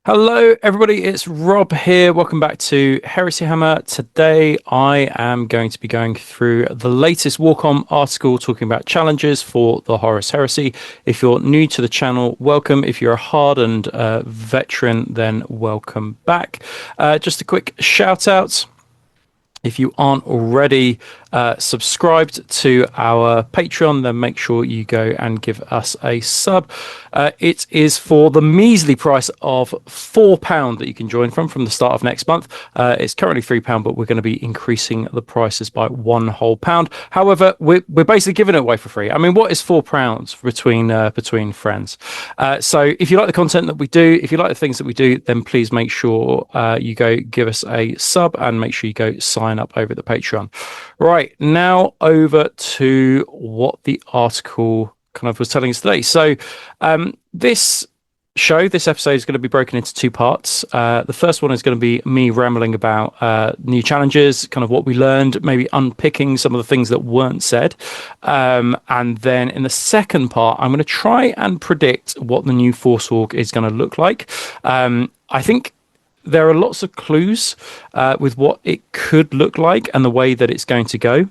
Hello, everybody. It's Rob here. Welcome back to Heresy Hammer. Today, I am going to be going through the latest WarCom article talking about challenges for the Horus Heresy. If you're new to the channel, welcome. If you're a hardened veteran, then welcome back. Just a quick shout out. If you aren't already subscribed to our Patreon, then make sure you go and give us a sub. It is for the measly price of £4 that you can join from the start of next month. It's currently £3, but we're going to be increasing the prices by £1 whole. However, we're basically giving it away for free. I mean, what is £4 between friends? So if you like the content that we do, if you like the things that we do, then please make sure you go give us a sub and make sure you go sign up over at the Patreon. Right, now over to what the article kind of was telling us today. So this episode is going to be broken into two parts. The first one is going to be me rambling about new challenges, kind of what we learned, maybe unpicking some of the things that weren't said. And then in the second part, I'm going to try and predict what the new Force Org is going to look like. I think there are lots of clues with what it could look like and the way that it's going to go.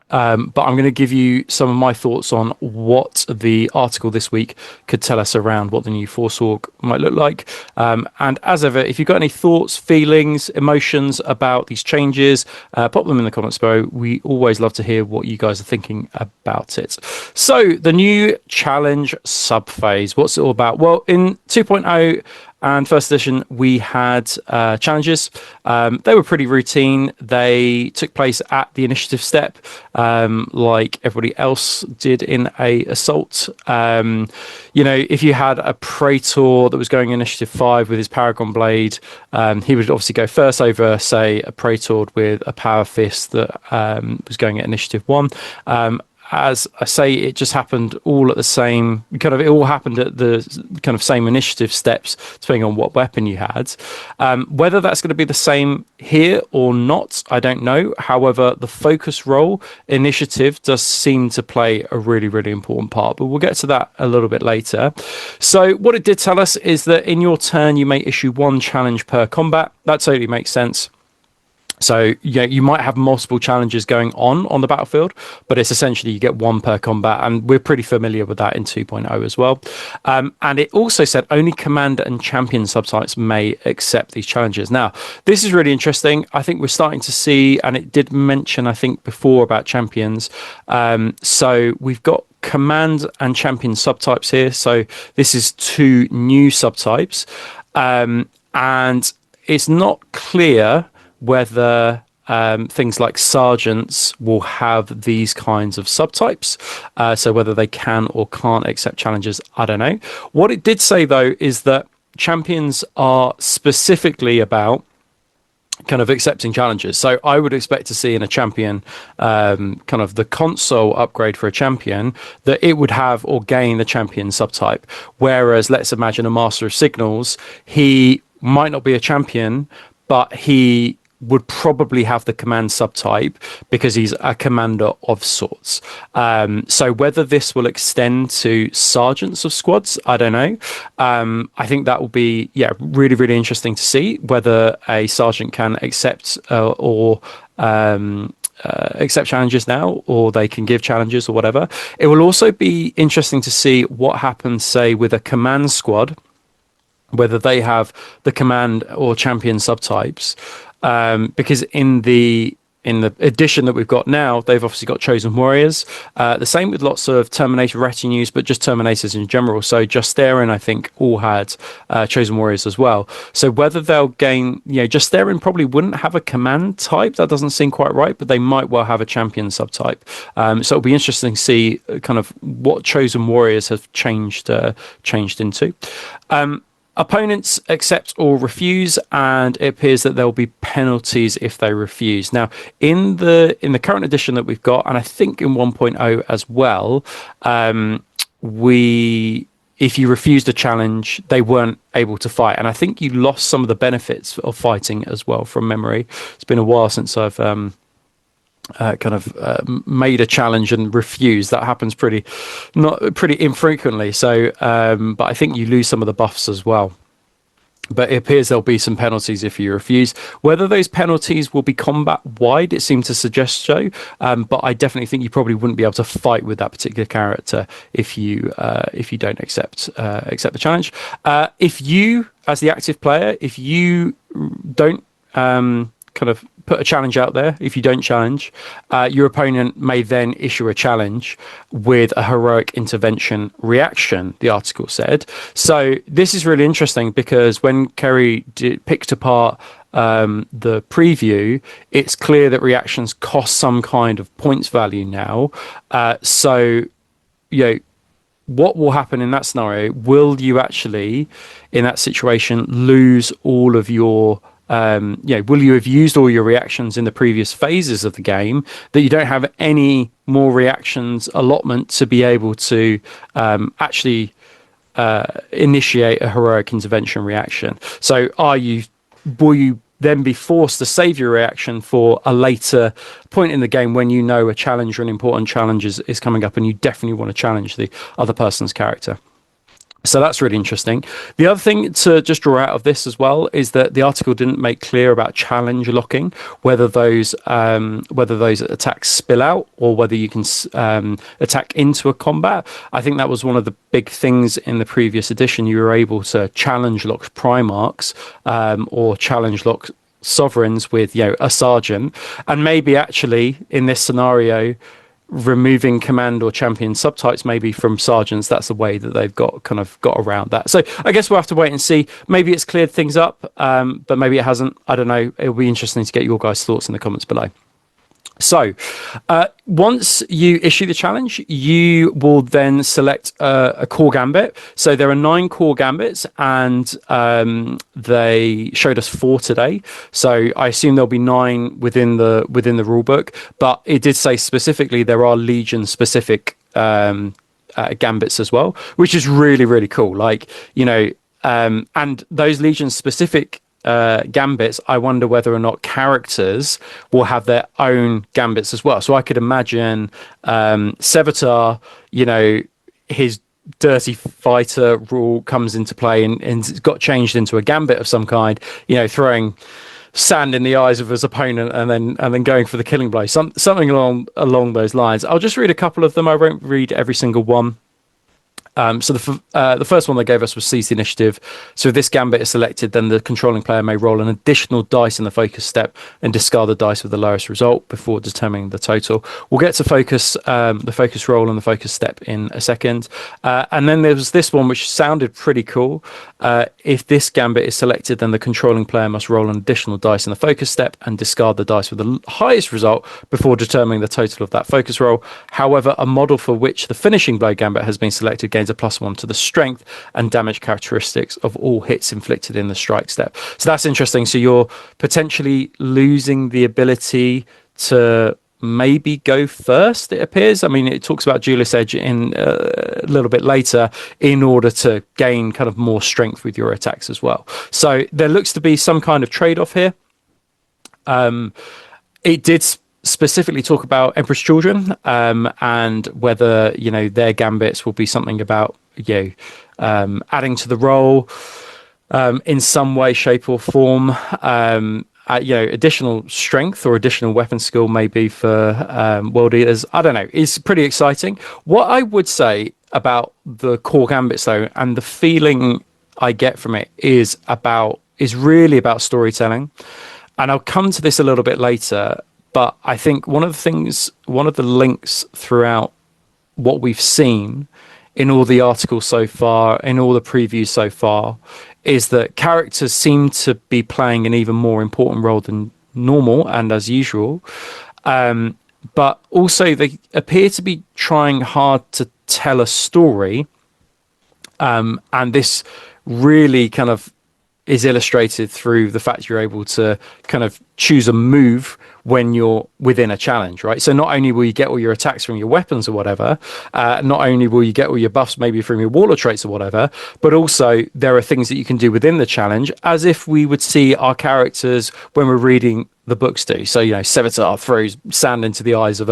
But I'm going to give you some of my thoughts on what the article this week could tell us around what the new Force Org might look like. And as ever, if you've got any thoughts, feelings, emotions about these changes, pop them in the comments below. We always love to hear what you guys are thinking about it. So the new challenge subphase, what's it all about? Well, in 2.0, and first edition, we had challenges. They were pretty routine. They took place at the initiative step, like everybody else did in a assault. If you had a Praetor that was going initiative 5 with his Paragon Blade, he would obviously go first over, say, a Praetor with a Power Fist that was going at initiative 1. As I say, it just happened all at the same it all happened at the kind of same initiative steps, depending on what weapon you had. Whether that's going to be the same here or not, I don't know. However, the focus role initiative does seem to play a really, really important part, but we'll get to that a little bit later. So what it did tell us is that in your turn, you may issue one challenge per combat. That totally makes sense. So yeah, you might have multiple challenges going on the battlefield, but it's essentially you get one per combat, and we're pretty familiar with that in 2.0 as well. And it also said only commander and champion subtypes may accept these challenges. Now, this is really interesting. I think we're starting to see, and it did mention, I think, before about champions. So we've got command and champion subtypes here. So this is two new subtypes, and it's not clear whether things like sergeants will have these kinds of subtypes. So whether they can or can't accept challenges, I don't know. What it did say, though, is that champions are specifically about kind of accepting challenges. So I would expect to see in a champion, kind of the console upgrade for a champion, that it would have or gain the champion subtype. Whereas let's imagine a master of signals, he might not be a champion, but he would probably have the command subtype because he's a commander of sorts. So whether this will extend to sergeants of squads, I don't know. I think that will be, really, really interesting to see whether a sergeant can accept accept challenges now, or they can give challenges or whatever. It will also be interesting to see what happens, say, with a command squad, whether they have the command or champion subtypes. Because in the edition that we've got now, they've obviously got chosen warriors. The same with lots of Terminator retinues, but just Terminators in general. So Justarin, I think, all had chosen warriors as well. So whether they'll gain, Justarin probably wouldn't have a command type. That doesn't seem quite right, but they might well have a champion subtype. So it'll be interesting to see kind of what chosen warriors have changed into. Opponents accept or refuse, and it appears that there will be penalties if they refuse. Now, in the current edition that we've got, and I think in 1.0 as well, if you refused a challenge, they weren't able to fight, and I think you lost some of the benefits of fighting as well from memory. It's been a while since I've made a challenge and refused. That happens pretty infrequently. So, but I think you lose some of the buffs as well. but it appears there'll be some penalties if you refuse. Whether those penalties will be combat wide, it seemed to suggest so. But I definitely think you probably wouldn't be able to fight with that particular character if you don't accept the challenge. If you, as the active player, if you don't kind of put a challenge out there, if you don't challenge, your opponent may then issue a challenge with a heroic intervention reaction, the article said. So this is really interesting because when Kerry picked apart the preview, it's clear that reactions cost some kind of points value now. So, what will happen in that scenario? Will you actually, in that situation, lose all of your will you have used all your reactions in the previous phases of the game that you don't have any more reactions allotment to be able to actually initiate a heroic intervention reaction? So will you then be forced to save your reaction for a later point in the game when you know a challenge or an important challenge is coming up and you definitely want to challenge the other person's character? So that's really interesting. The other thing to just draw out of this as well is that the article didn't make clear about challenge locking, whether those attacks spill out or whether you can attack into a combat. I think that was one of the big things in the previous edition. You were able to challenge lock Primarchs or challenge lock sovereigns with a sergeant, and maybe actually in this scenario, removing command or champion subtypes maybe from sergeants. That's the way that they've got around that. So I guess we'll have to wait and see. Maybe it's cleared things up, but maybe it hasn't. I don't know. It'll be interesting to get your guys' thoughts in the comments below. So once you issue the challenge, you will then select a core gambit. So there are 9 core gambits, and they showed us 4 today. So I assume there'll be 9 within the rule book, but it did say specifically there are Legion specific gambits as well, which is really, really cool. And those Legion specific gambits, I wonder whether or not characters will have their own gambits as well. So I could imagine Sevatar, his dirty fighter rule comes into play and it's got changed into a gambit of some kind, throwing sand in the eyes of his opponent and then going for the killing blow, something along those lines. I'll just read a couple of them. I won't read every single one. So the first one they gave us was seize the initiative. So if this gambit is selected, then the controlling player may roll an additional dice in the focus step and discard the dice with the lowest result before determining the total. We'll get to the focus roll and the focus step in a second. And then there was this one which sounded pretty cool. If this gambit is selected, then the controlling player must roll an additional dice in the focus step and discard the dice with the highest result before determining the total of that focus roll. However, a model for which the finishing blow gambit has been selected gains a +1 to the strength and damage characteristics of all hits inflicted in the strike step. So that's interesting. So you're potentially losing the ability to maybe go first, it appears. I mean, it talks about Duellist Edge in a little bit later in order to gain kind of more strength with your attacks as well. So there looks to be some kind of trade-off here. It did specifically talk about Emperor's Children and whether their gambits will be something about adding to the roll in some way, shape or form. Additional strength or additional weapon skill maybe for world eaters. I don't know. It's pretty exciting. What I would say about the core gambits though, and the feeling I get from it is really about storytelling. And I'll come to this a little bit later. But I think one of the links throughout what we've seen in all the articles so far, in all the previews so far, is that characters seem to be playing an even more important role than normal and as usual. But also they appear to be trying hard to tell a story. And this really kind of is illustrated through the fact you're able to kind of choose a move when you're within a challenge, right? So not only will you get all your attacks from your weapons or whatever, not only will you get all your buffs maybe from your warlord traits or whatever, but also there are things that you can do within the challenge, as if we would see our characters when we're reading the books do. So, Sevatar throws sand into the eyes of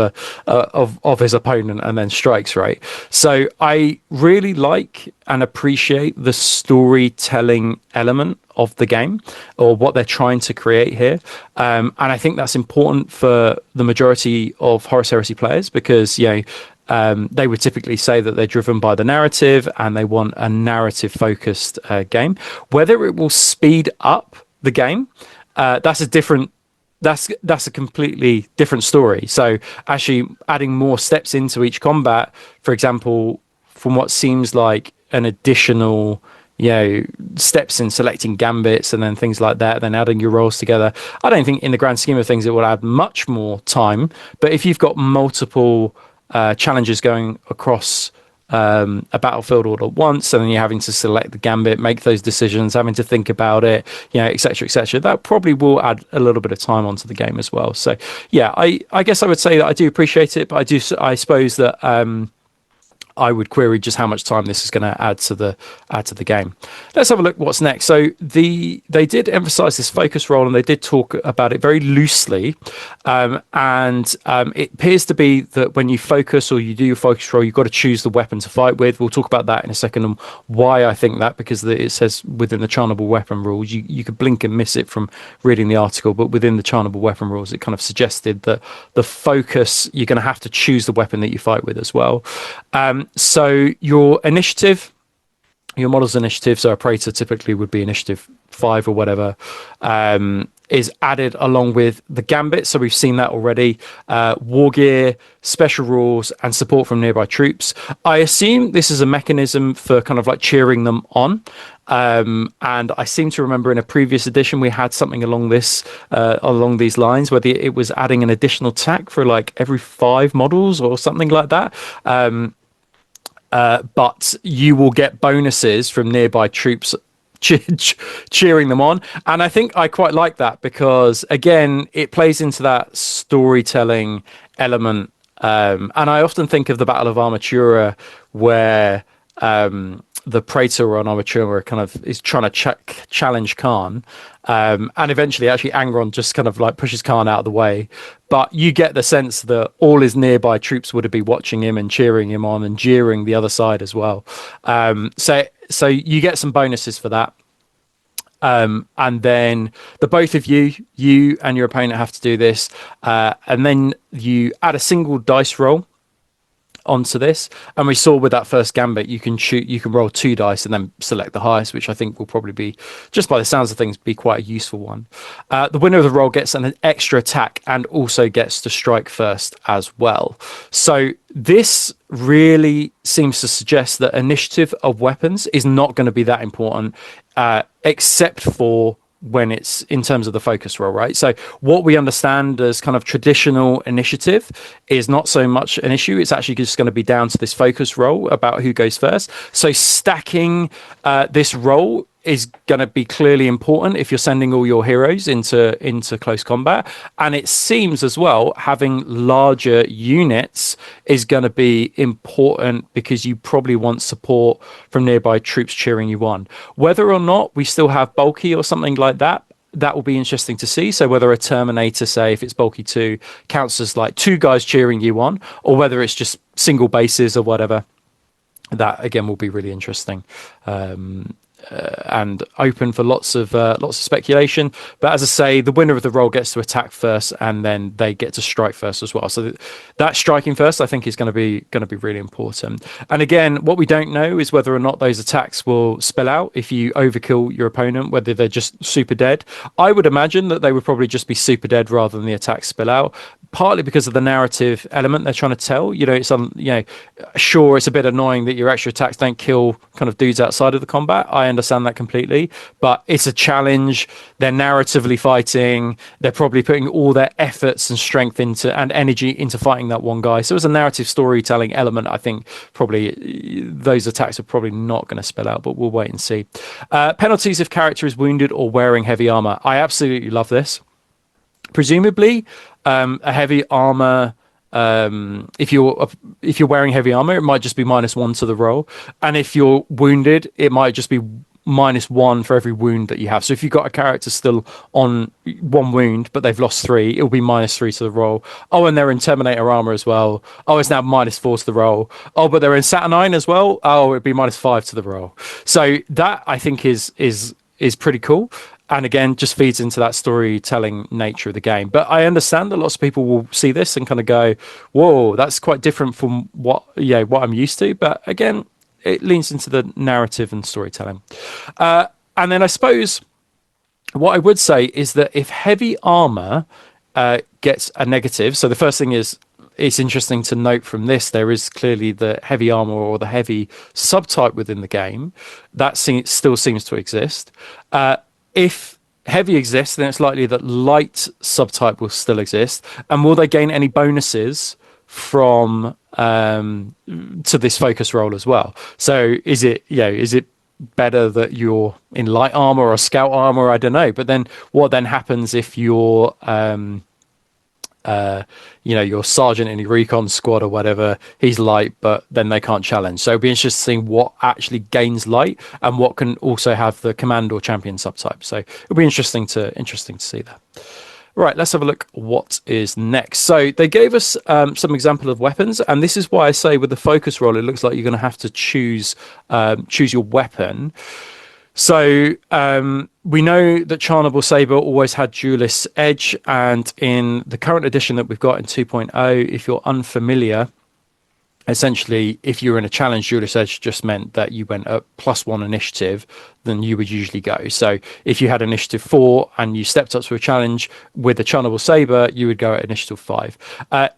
of his opponent and then strikes, right? So I really like and appreciate the storytelling element of the game, or what they're trying to create here. And I think that's important for the majority of Horus Heresy players, because, they would typically say that they're driven by the narrative and they want a narrative focused game. Whether it will speed up the game, that's a completely different story. So actually adding more steps into each combat, for example, from what seems like an additional, steps in selecting gambits and then things like that, then adding your rolls together. I don't think in the grand scheme of things it will add much more time, but if you've got multiple challenges going across a battlefield all at once, and then you're having to select the gambit, make those decisions, having to think about it, etc., etc., that probably will add a little bit of time onto the game as well. So yeah, I guess I would say that I do appreciate it, but I suppose that I would query just how much time this is going to add to the game. Let's have a look what's next. So they did emphasize this focus roll, and they did talk about it very loosely. And it appears to be that when you focus, or you do your focus roll, you've got to choose the weapon to fight with. We'll talk about that in a second, and why I think that, because it says within the charnable weapon rules, you could blink and miss it from reading the article, but within the charnable weapon rules, it kind of suggested that the focus, you're going to have to choose the weapon that you fight with as well. So your initiative, your model's initiative, so a Praetor typically would be initiative 5 or whatever, is added along with the Gambit. So we've seen that already. War gear, special rules, and support from nearby troops. I assume this is a mechanism for kind of like cheering them on. And I seem to remember in a previous edition we had something along these lines, where it was adding an additional attack for like every 5 models or something like that. But you will get bonuses from nearby troops cheering them on. And I think I quite like that, because again, it plays into that storytelling element. And I often think of the Battle of Armatura, where the Praetor on Armatura kind of is trying to challenge Khan. And eventually actually Angron just kind of like pushes Khan out of the way. But you get the sense that all his nearby troops would be watching him and cheering him on and jeering the other side as well. So you get some bonuses for that. And then the both of you and your opponent have to do this. And then you add a single dice roll onto this, and we saw with that first Gambit you can roll 2 dice and then select the highest, which I think will probably be, just by the sounds of things, be quite a useful one. The winner of the roll gets an extra attack and also gets to strike first as well. So this really seems to suggest that initiative of weapons is not going to be that important, except for when it's in terms of the focus roll, right? So what we understand as kind of traditional initiative is not so much an issue. It's actually just going to be down to this focus roll about who goes first. So stacking this roll is going to be clearly important if you're sending all your heroes into close combat. And it seems as well, having larger units is going to be important, because you probably want support from nearby troops cheering you on. Whether or not we still have bulky or something like that, that will be interesting to see. So whether a Terminator, say if it's bulky 2, counts as like 2 guys cheering you on, or whether it's just single bases or whatever, that again will be really interesting. And open for lots of speculation. But as I say, the winner of the roll gets to attack first, and then they get to strike first as well. So that striking first, I think, is going to be really important. And again, what we don't know is whether or not those attacks will spill out if you overkill your opponent, whether they're just super dead. I would imagine that they would probably just be super dead rather than the attacks spill out, partly because of the narrative element they're trying to tell. Sure, it's a bit annoying that your extra attacks don't kill kind of dudes outside of the combat. I understand that completely, but it's a challenge. They're narratively fighting. They're probably putting all their efforts and strength and energy into fighting that one guy. So as a narrative storytelling element, I think probably those attacks are probably not going to spill out, but we'll wait and see. Penalties if character is wounded or wearing heavy armor. I absolutely love this. Presumably, a heavy armor, if you're wearing heavy armor, it might just be -1 to the roll, and if you're wounded, it might just be -1 for every wound that you have. So if you've got a character still on 1 wound, but they've lost 3, it'll be -3 to the roll. Oh, and they're in Terminator armor as well. Oh, it's now -4 to the roll. Oh, but they're in Saturnine as well. Oh, it'd be -5 to the roll. So that I think is pretty cool. And again, just feeds into that storytelling nature of the game. But I understand that lots of people will see this and kind of go, "Whoa, that's quite different from what I'm used to." But again, it leans into the narrative and storytelling. And then I suppose what I would say is that if heavy armor gets a negative, so the first thing is, it's interesting to note from this, there is clearly the heavy armor or the heavy subtype within the game that still seems to exist. If heavy exists, then it's likely that light subtype will still exist. And will they gain any bonuses from to this focus roll as well? So is it better that you're in light armor or scout armor? I don't know. But then what then happens if you're your sergeant in your recon squad or whatever, he's light, but then they can't challenge. So it'll be interesting what actually gains light and what can also have the command or champion subtype. So it'll be interesting to see that. Right, let's have a look what is next. So they gave us some example of weapons, and this is why I say with the focus roll, it looks like you're going to have to choose your weapon. So we know that Charnable Saber always had Duellist's Edge, and in the current edition that we've got in 2.0, if you're unfamiliar, essentially, if you're in a challenge, Duellist's Edge just meant that you went up +1 initiative than you would usually go. So if you had initiative 4 and you stepped up to a challenge with a Charnable Saber, you would go at initiative 5. A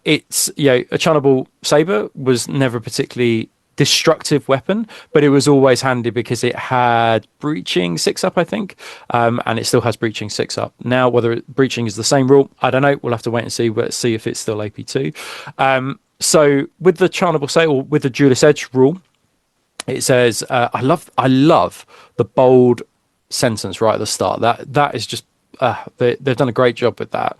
Charnable Saber was never particularly destructive weapon, but it was always handy because it had breaching 6-up, I think, and it still has breaching 6-up. Now, whether breaching is the same rule, I don't know. We'll have to wait and see. Let's see if it's still AP2. So with the Charnable Saber, or with the Duelist Edge rule, it says, I love the bold sentence right at the start. That is just they've done a great job with that.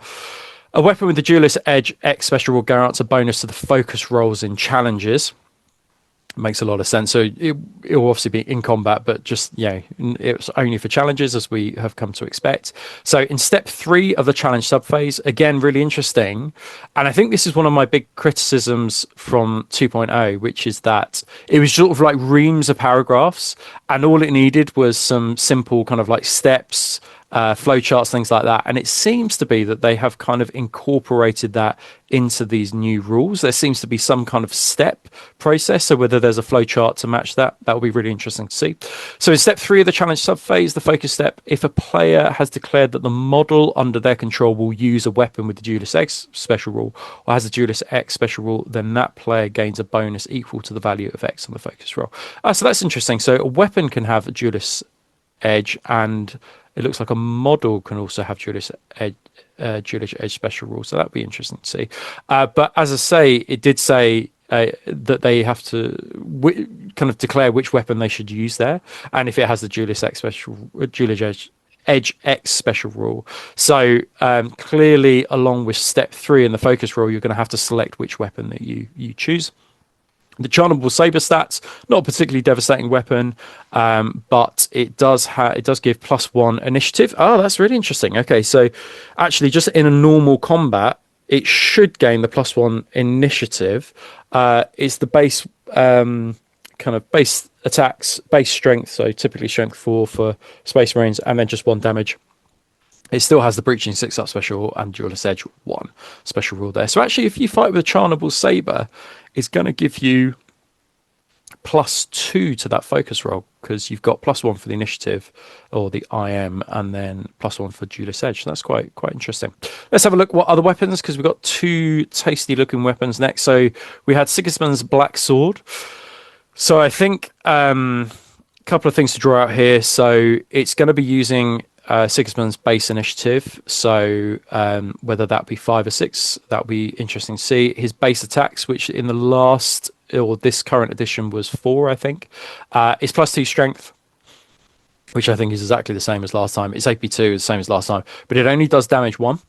A weapon with the Duelist Edge X special rule grants a bonus to the focus rolls in challenges. Makes a lot of sense. So it will obviously be in combat, but just it's only for challenges, as we have come to expect. So in step 3 of the challenge subphase, again, really interesting. And I think this is one of my big criticisms from 2.0, which is that it was sort of like reams of paragraphs, and all it needed was some simple kind of like steps, flowcharts, things like that. And it seems to be that they have kind of incorporated that into these new rules. There seems to be some kind of step process. So whether there's a flowchart to match that will be really interesting to see. So in step 3 of the challenge subphase, the focus step, if a player has declared that the model under their control will use a weapon with the Duelist X special rule or has a Duelist X special rule, then that player gains a bonus equal to the value of X on the focus roll. So that's interesting. So a weapon can have a Duelist Edge, and it looks like a model can also have Duelist Edge special rule. So that'd be interesting to see. But as I say, it did say that they have to kind of declare which weapon they should use there, and if it has the Duelist Edge X special rule. So clearly, along with step 3 in the focus rule, you're going to have to select which weapon that you choose. The Charnable Saber stats, not a particularly devastating weapon, but it does give +1 initiative. Oh, that's really interesting. Okay, so actually, just in a normal combat, it should gain the +1 initiative. It's the base kind of base attacks, base strength. So typically strength 4 for Space Marines, and then just 1 damage. It still has the breaching 6-up special and Duelist Edge 1 special rule there. So actually, if you fight with a Charnable Saber, it's going to give you +2 to that focus roll, because you've got +1 for the initiative or the IM, and then +1 for Duelist Edge. So that's quite interesting. Let's have a look what other weapons, because we've got 2 tasty looking weapons next. So we had Sigismund's Black Sword. So I think a couple of things to draw out here. So it's going to be using Sigismund's base initiative, so whether that be 5 or 6, that would be interesting to see. His base attacks, which in the last or this current edition was 4, I think, is +2 strength, which I think is exactly the same as last time. It's AP2, the same as last time, but it only does damage 1.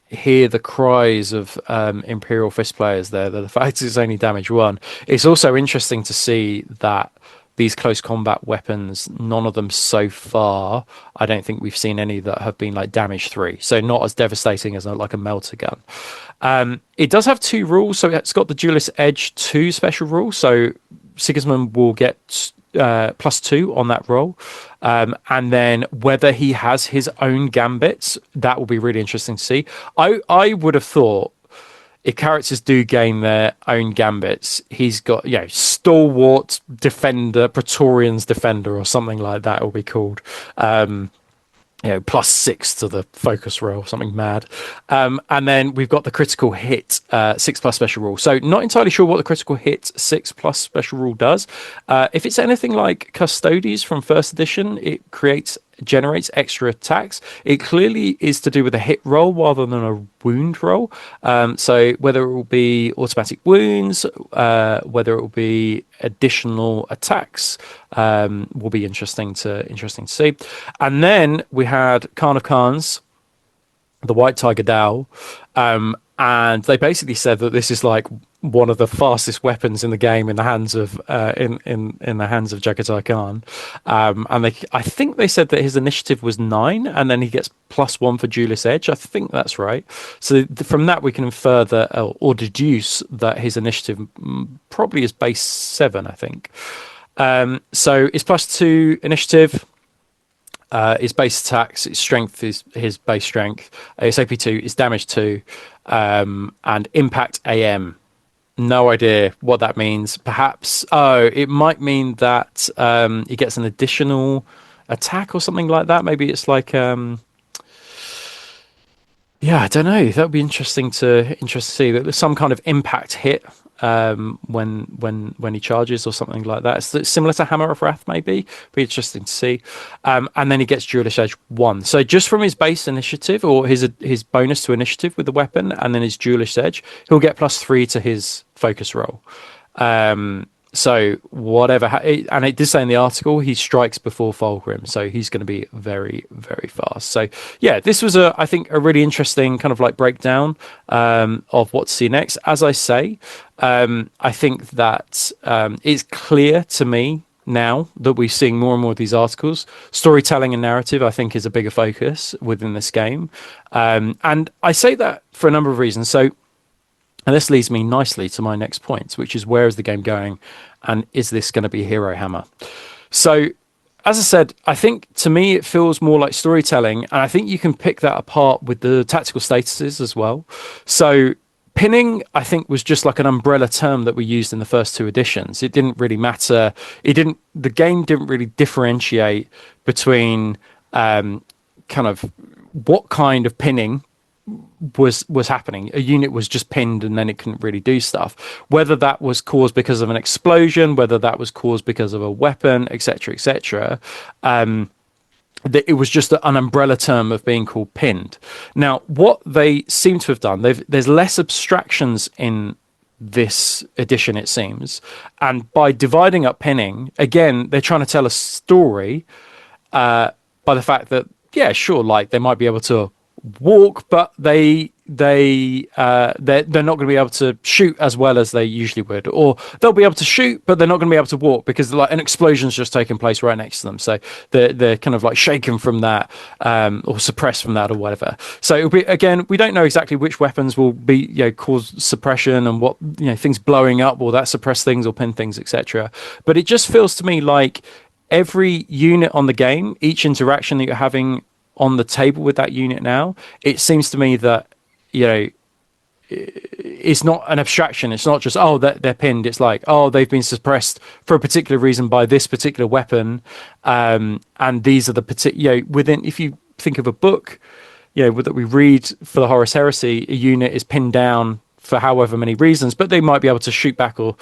hear the cries of Imperial Fist players there. The fact it's only damage 1. It's also interesting to see that these close combat weapons, none of them so far, I don't think we've seen any that have been like damage 3. So not as devastating as like a melter gun. It does have 2 rules. So it's got the Duellist Edge 2 special rule. So Sigismund will get +2 on that roll. And then whether he has his own gambits, that will be really interesting to see. I would have thought if characters do gain their own gambits, he's got, stalwart defender, Praetorian's defender, or something like that. It will be called. +6 to the focus roll, something mad. And then we've got the critical hit 6+ special rule. So not entirely sure what the critical hit 6+ special rule does. If it's anything like Custodes from first edition, it generates extra attacks. It clearly is to do with a hit roll rather than a wound roll. So whether it will be automatic wounds, whether it will be additional attacks, will be interesting to see. And then we had Khan of Khans, the White Tiger Dao, and they basically said that this is like one of the fastest weapons in the game in the hands of in the hands of Jagatai Khan. And I think they said that his initiative was 9, and then he gets +1 for Duelist Edge. I think that's right. So from that we can infer that or deduce that his initiative probably is base 7, I think. So it's +2 initiative. His base attacks, his strength is his base strength. His AP2 is damage 2, and impact AM. No idea what that means. Perhaps, it might mean that he gets an additional attack or something like that. Maybe it's like, I don't know. That would be interesting to see. That there's some kind of impact hit when he charges or something like that. It's similar to Hammer of Wrath, maybe. Be interesting to see. And then he gets Duelist Edge 1. So just from his base initiative or his bonus to initiative with the weapon, and then his Duelist Edge, he'll get +3 to his focus roll. So whatever, and it did say in the article, he strikes before Fulgrim, so he's going to be very, very fast. So yeah, this was I think a really interesting kind of like breakdown of what to see next. As I say, I think that it's clear to me now that we're seeing more and more of these articles. Storytelling and narrative, I think, is a bigger focus within this game, and I say that for a number of reasons. So. And this leads me nicely to my next point, which is where is the game going, and is this going to be Hero Hammer? So, as I said, I think to me it feels more like storytelling, and I think you can pick that apart with the tactical statuses as well. So, pinning, I think, was just like an umbrella term that we used in the first 2 editions. It didn't really matter. The game didn't really differentiate between kind of what kind of pinning was happening. A unit was just pinned and then it couldn't really do stuff, whether that was caused because of an explosion, whether that was caused because of a weapon, etc. It was just an umbrella term of being called pinned. Now what they seem to have done, there's less abstractions in this edition, it seems, and by dividing up pinning, again, they're trying to tell a story by the fact that, yeah, sure, like they might be able to walk, but they're not going to be able to shoot as well as they usually would, or they'll be able to shoot, but they're not going to be able to walk because like an explosion's just taken place right next to them. So they're kind of like shaken from that, or suppressed from that, or whatever. So it'll be, again, we don't know exactly which weapons will be, cause suppression and what, things blowing up will that suppress things or pin things, etc. But it just feels to me like every unit on the game, each interaction that you're having on the table with that unit now, it seems to me that, it's not an abstraction. It's not just, they're pinned. It's like, they've been suppressed for a particular reason by this particular weapon. And these are the particular, within, if you think of a book, that we read for the Horus Heresy, a unit is pinned down for however many reasons, but they might be able to shoot back or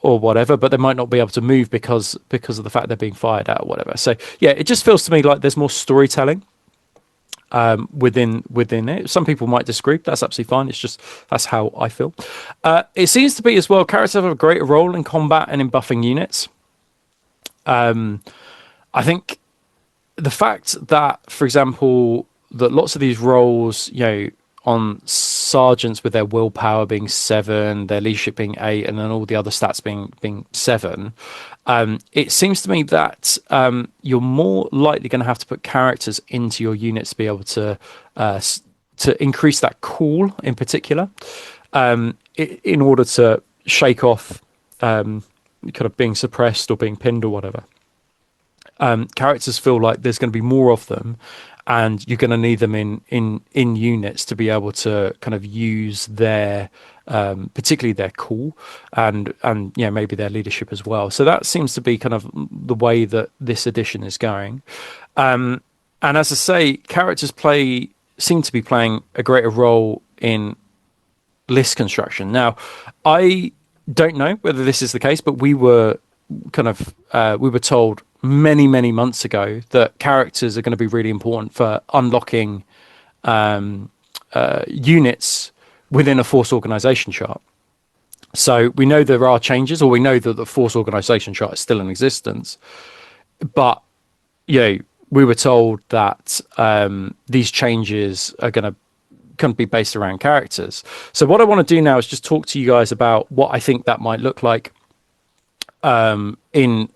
whatever, but they might not be able to move because of the fact they're being fired at or whatever. So yeah, it just feels to me like there's more storytelling within it. Some people might disagree. That's absolutely fine. It's just, that's how I feel. It seems to be as well, characters have a greater role in combat and in buffing units. I think the fact that, for example, that lots of these roles, on sergeants with their willpower being 7, their leadership being 8, and then all the other stats being 7. It seems to me that you're more likely going to have to put characters into your units to be able to increase that cool in particular, in order to shake off kind of being suppressed or being pinned or whatever. Characters feel like there's going to be more of them, and you're going to need them in units to be able to kind of use their particularly their cool and maybe their leadership as well. So that seems to be kind of the way that this edition is going. And as I say, characters seem to be playing a greater role in list construction. Now, I don't know whether this is the case, but we were told many months ago that characters are going to be really important for unlocking units within a force organization chart. So we know there are changes, or we know that the force organization chart is still in existence, but we were told that these changes are going to be based around characters. So what I want to do now is just talk to you guys about what I think that might look like in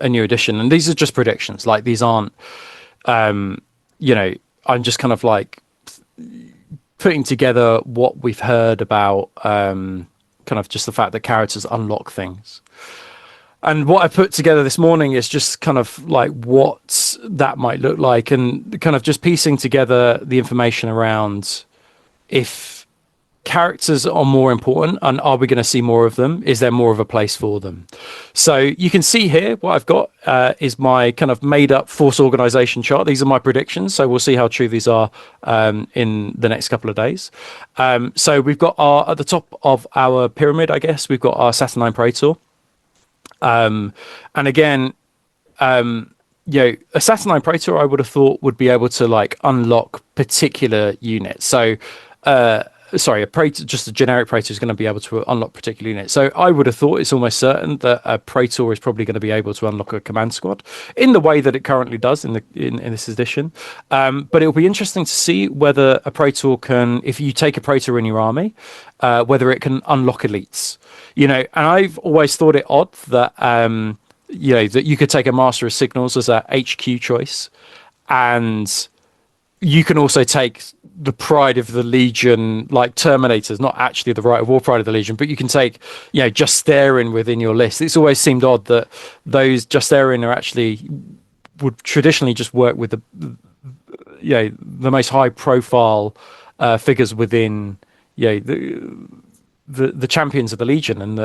a new edition. And these are just predictions. Like, these aren't, I'm just kind of like putting together what we've heard about kind of just the fact that characters unlock things. And what I put together this morning is just kind of like what that might look like, and kind of just piecing together the information around if characters are more important and are we going to see more of them? Is there more of a place for them? So you can see here what I've got is my kind of made up force organization chart. These are my predictions. So we'll see how true these are in the next couple of days. So we've got at the top of our pyramid, I guess, we've got our Saturnine Praetor. And again, a Saturnine Praetor, I would have thought, would be able to like unlock particular units. So, a Praetor, just a generic Praetor, is going to be able to unlock particular units. So I would have thought it's almost certain that a Praetor is probably going to be able to unlock a command squad in the way that it currently does in this edition. But it'll be interesting to see whether a Praetor can, if you take a Praetor in your army, whether it can unlock elites. And I've always thought it odd that that you could take a Master of Signals as a HQ choice, and you can also take the Pride of the Legion, like Terminators, not actually the Right of War Pride of the Legion, but you can take, Justarin within your list. It's always seemed odd that those Justarin would traditionally just work with the most high profile figures within, the champions of the Legion and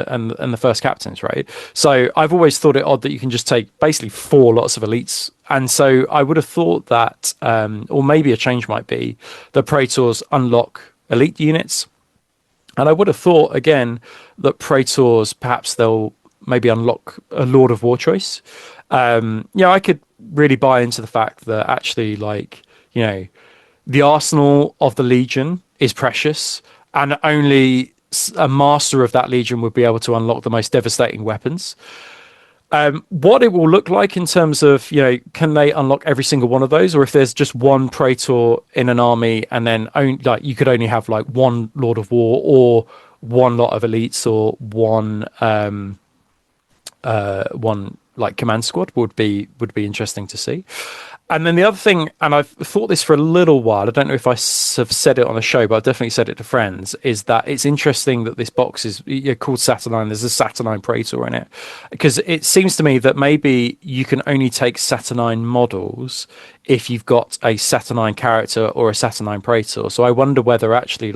the first captains, right? So I've always thought it odd that you can just take basically 4 lots of elites. And so I would have thought that, or maybe a change might be, the Praetors unlock elite units. And I would have thought, again, that Praetors, perhaps they'll maybe unlock a Lord of War choice. I could really buy into the fact that actually, the arsenal of the Legion is precious, and only a master of that Legion would be able to unlock the most devastating weapons. What it will look like in terms of, can they unlock every single one of those, or if there's just one Praetor in an army, and then you could only have like one Lord of War, or one lot of elites, or one like command squad would be interesting to see. And then the other thing, and I've thought this for a little while, I don't know if I have said it on a show, but I've definitely said it to friends, is that it's interesting that this box is called Saturnine. There's a Saturnine Praetor in it, because it seems to me that maybe you can only take Saturnine models if you've got a Saturnine character or a Saturnine Praetor. So I wonder whether actually,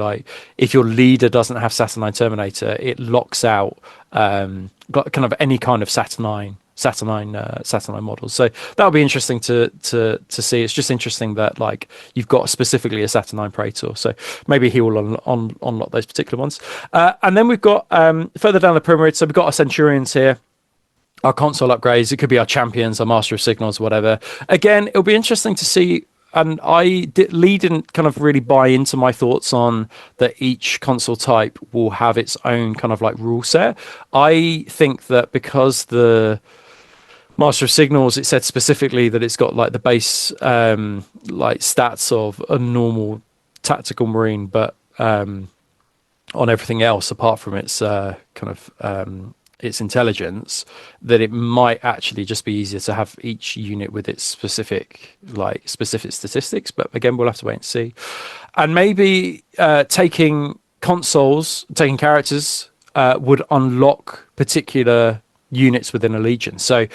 if your leader doesn't have Saturnine Terminator, it locks out kind of any kind of Saturnine models. So that'll be interesting to see. It's just interesting that you've got specifically a Saturnine Praetor, so maybe he will unlock those particular ones. And then we've got further down the pyramid, so we've got our Centurions here, our console upgrades. It could be our champions, our Master of Signals, whatever. Again, it'll be interesting to see. And Lee didn't kind of really buy into my thoughts on that each console type will have its own kind of rule set. I think that because the Master of Signals, it said specifically that it's got the base stats of a normal tactical marine, but on everything else apart from its its intelligence, that it might actually just be easier to have each unit with its specific statistics. But again, we'll have to wait and see. And maybe taking characters would unlock particular units within a legion. So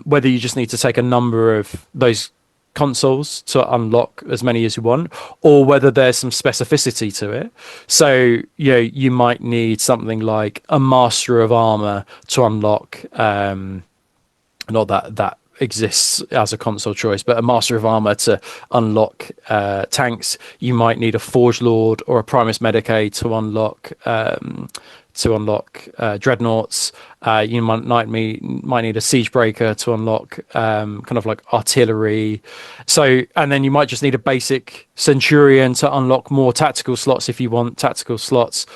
whether you just need to take a number of those consoles to unlock as many as you want, or whether there's some specificity to it. So you might need something like a master of armor to unlock, not that exists as a console choice, but a master of armor to unlock tanks. You might need a forge lord or a primus medicae to unlock dreadnoughts. You might need a siege breaker to unlock kind of like artillery. So, and then you might just need a basic centurion to unlock more tactical slots if you want tactical slots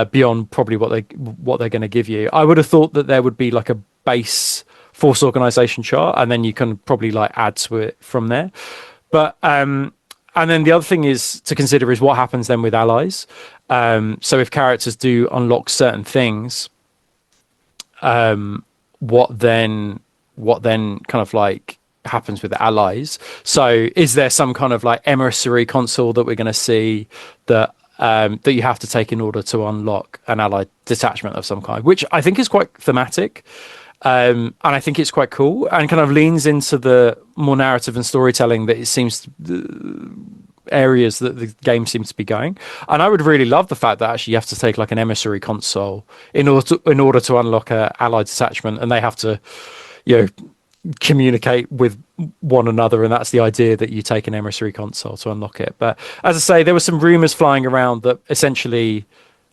beyond probably what they're going to give you. I would have thought that there would be like a base force organization chart, and then you can probably like add to it from there. But and then the other thing is to consider is what happens then with allies. So if characters do unlock certain things, what then kind of like happens with the allies? So is there some kind of like emissary console that we're going to see that you have to take in order to unlock an allied detachment of some kind, which I think is quite thematic. And I think it's quite cool and kind of leans into the more narrative and storytelling that it seems areas that the game seems to be going. And I would really love the fact that actually you have to take like an emissary console in order to unlock a allied detachment, and they have to communicate with one another, and that's the idea, that you take an emissary console to unlock it. But as I say, there were some rumors flying around that essentially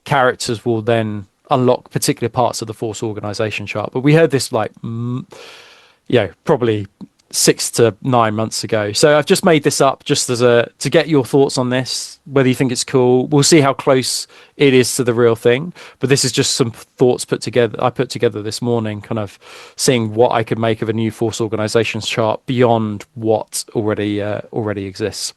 characters will then unlock particular parts of the force organization chart, but we heard this like probably 6 to 9 months ago. So I've just made this up just to get your thoughts on this, whether you think it's cool. We'll see how close it is to the real thing, but this is just some thoughts I put together this morning, kind of seeing what I could make of a new force organizations chart beyond what already exists.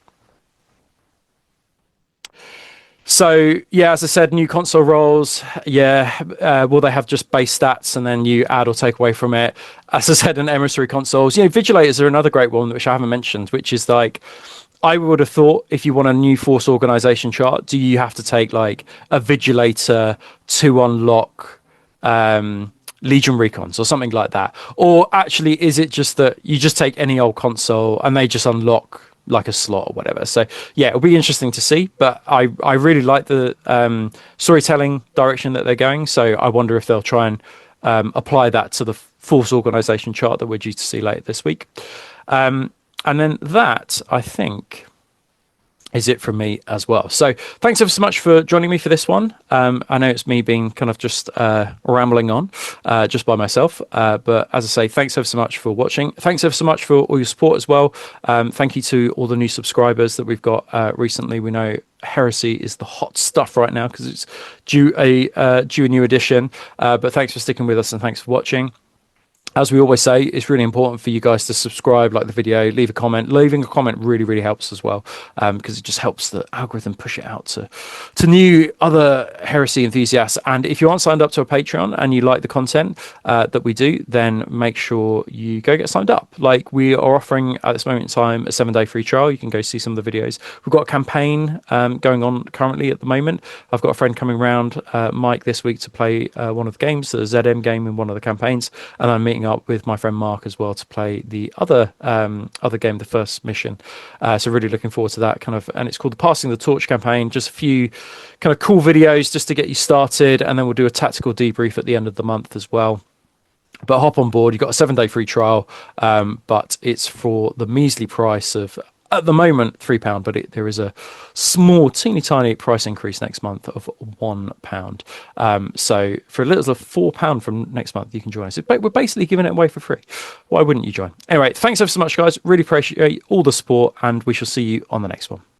So yeah, as I said, new console roles. Will they have just base stats and then you add or take away from it? As I said, in emissary consoles, vigilators are another great one which I haven't mentioned, which is like, I would have thought if you want a new force organization chart, do you have to take like a vigilator to unlock Legion recons or something like that? Or actually, is it just that you just take any old console and they just unlock like a slot or whatever? So yeah, it'll be interesting to see, but I really like the storytelling direction that they're going. So I wonder if they'll try and apply that to the force organization chart that we're due to see later this week. And then that, I think, is it from me as well. So thanks ever so much for joining me for this one. I know it's me being kind of just rambling on just by myself. But as I say, thanks ever so much for watching. Thanks ever so much for all your support as well. Thank you to all the new subscribers that we've got recently. We know Heresy is the hot stuff right now because it's due a new edition. But thanks for sticking with us and thanks for watching. As we always say, it's really important for you guys to subscribe, like the video, leave a comment. Leaving a comment really, really helps as well, because it just helps the algorithm push it out to new other Heresy enthusiasts. And if you aren't signed up to a Patreon and you like the content that we do, then make sure you go get signed up. Like, we are offering at this moment in time a 7-day free trial. You can go see some of the videos. We've got a campaign going on currently at the moment. I've got a friend coming round, Mike, this week to play one of the games, the ZM game in one of the campaigns, and I'm meeting up with my friend Mark as well to play the other game, the first mission. So really looking forward to that and it's called the Passing the Torch campaign. Just a few kind of cool videos just to get you started, and then we'll do a tactical debrief at the end of the month as well. But hop on board. You've got a 7-day free trial, but it's for the measly price of, at the moment, £3, but there is a small, teeny tiny price increase next month of £1. So for a little as £4 from next month, you can join us. We're basically giving it away for free. Why wouldn't you join? Anyway, thanks ever so much, guys. Really appreciate all the support, and we shall see you on the next one.